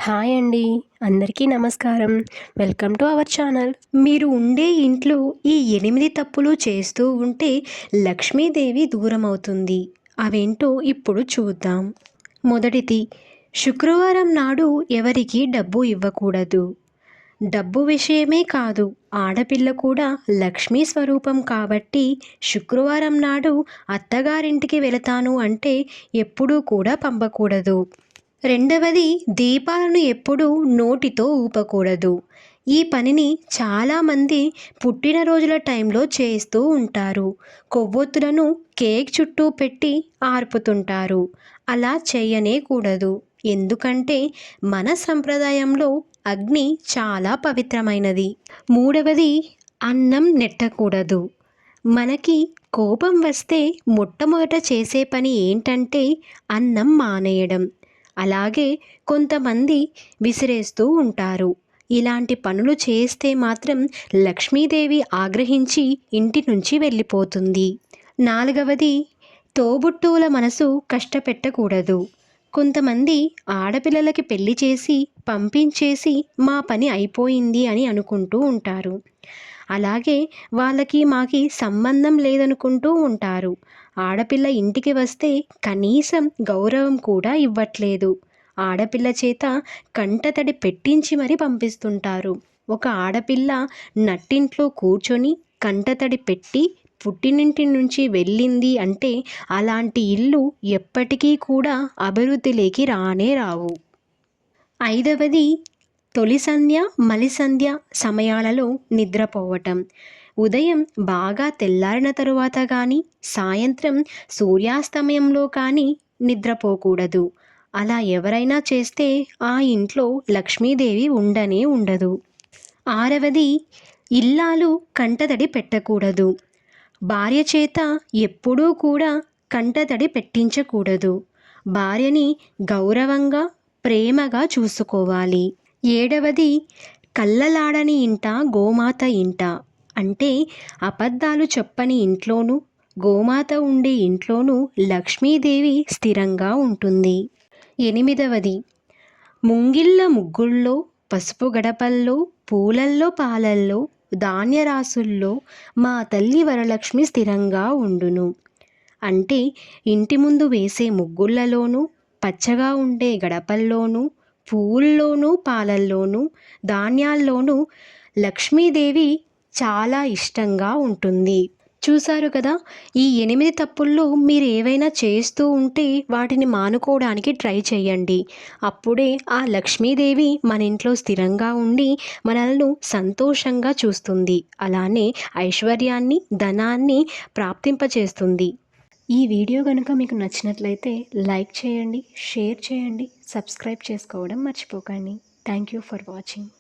Hi అండి. అందరికీ నమస్కారం. Welcome to our channel. మీరు ఉండే ఇంట్లో ఈ 8 తప్పులు చేస్తూ ఉంటే లక్ష్మీదేవి దూరమవుతుంది. అవేంటో ఇప్పుడు చూద్దాం. మొదటిది, శుక్రవారం నాడు ఎవరికీ డబ్బు ఇవ్వకూడదు. డబ్బు విషయమే కాదు, ఆడపిల్ల కూడా లక్ష్మీ స్వరూపం కాబట్టి శుక్రవారం నాడు అత్తగారింటికి వెళతాను అంటే ఎప్పుడూ కూడా పంపకూడదు. రెండవది, దీపాలను ఎప్పుడూ నోటితో ఊపకూడదు. ఈ పనిని చాలామంది పుట్టినరోజుల టైంలో చేస్తూ ఉంటారు. కొవ్వొత్తులను కేక్ చుట్టూ పెట్టి ఆర్పుతుంటారు. అలా చేయనే కూడదు. ఎందుకంటే మన సంప్రదాయంలో అగ్ని చాలా పవిత్రమైనది. మూడవది, అన్నం నెట్టకూడదు. మనకి కోపం వస్తే మొట్టమొదట చేసే పని ఏంటంటే అన్నం మానేయడం. అలాగే కొంతమంది విసిరేస్తూ ఉంటారు. ఇలాంటి పనులు చేస్తే మాత్రం లక్ష్మీదేవి ఆగ్రహించి ఇంటి నుంచి వెళ్ళిపోతుంది. నాలుగవది, తోబుట్టువుల మనసు కష్టపెట్టకూడదు. కొంతమంది ఆడపిల్లలకి పెళ్లి చేసి పంపించేసి మా పని అయిపోయింది అని అనుకుంటూ ఉంటారు. అలాగే వాళ్ళకి మాకి సంబంధం లేదనుకుంటూ ఉంటారు. ఆడపిల్ల ఇంటికి వస్తే కనీసం గౌరవం కూడా ఇవ్వట్లేదు. ఆడపిల్ల చేత కంటతడి పెట్టించి మరీ పంపిస్తుంటారు. ఒక ఆడపిల్ల నట్టింట్లో కూర్చొని కంటతడి పెట్టి పుట్టినింటి నుంచి వెళ్ళింది అంటే అలాంటి ఇల్లు ఎప్పటికీ కూడా అభివృద్ధిలోకి రానే రావు. ఐదవది, తొలి సంధ్య మలి సంధ్య సమయాలలో నిద్రపోవటం. ఉదయం బాగా తెల్లారిన తరువాత కానీ సాయంత్రం సూర్యాస్తమయంలో కానీ నిద్రపోకూడదు. అలా ఎవరైనా చేస్తే ఆ ఇంట్లో లక్ష్మీదేవి ఉండనే ఉండదు. ఆరవది, ఇల్లాలు కంటతడి పెట్టకూడదు. భార్య చేత ఎప్పుడూ కూడా కంటతడి పెట్టించకూడదు. భార్యని గౌరవంగా ప్రేమగా చూసుకోవాలి. ఏడవది, కళ్ళలాడని ఇంట గోమాత ఇంట. అంటే అబద్ధాలు చెప్పని ఇంట్లోనూ గోమాత ఉండే ఇంట్లోనూ లక్ష్మీదేవి స్థిరంగా ఉంటుంది. ఎనిమిదవది, ముంగిళ్ళ ముగ్గుల్లో పసుపు గడపల్లో పూలల్లో పాలల్లో ధాన్యరాసుల్లో మా తల్లి వరలక్ష్మి స్థిరంగా ఉండును. అంటే ఇంటి ముందు వేసే ముగ్గులలోనూ పచ్చగా ఉండే గడపల్లోనూ పువ్వుల్లోనూ పాలల్లోనూ ధాన్యాల్లోనూ లక్ష్మీదేవి చాలా ఇష్టంగా ఉంటుంది. చూశారు కదా, ఈ 8 తప్పుల్లో మీరు ఏవైనా చేస్తూ ఉంటే వాటిని మానుకోవడానికి ట్రై చేయండి. అప్పుడే ఆ లక్ష్మీదేవి మన ఇంట్లో స్థిరంగా ఉండి మనల్ని సంతోషంగా చూస్తుంది. అలానే ఐశ్వర్యాన్ని ధనాన్ని ప్రాప్తింపచేస్తుంది. ఈ వీడియో కనుక మీకు నచ్చినట్లయితే లైక్ చేయండి, షేర్ చేయండి, సబ్స్క్రైబ్ చేసుకోవడం మర్చిపోకండి. Thank you for watching.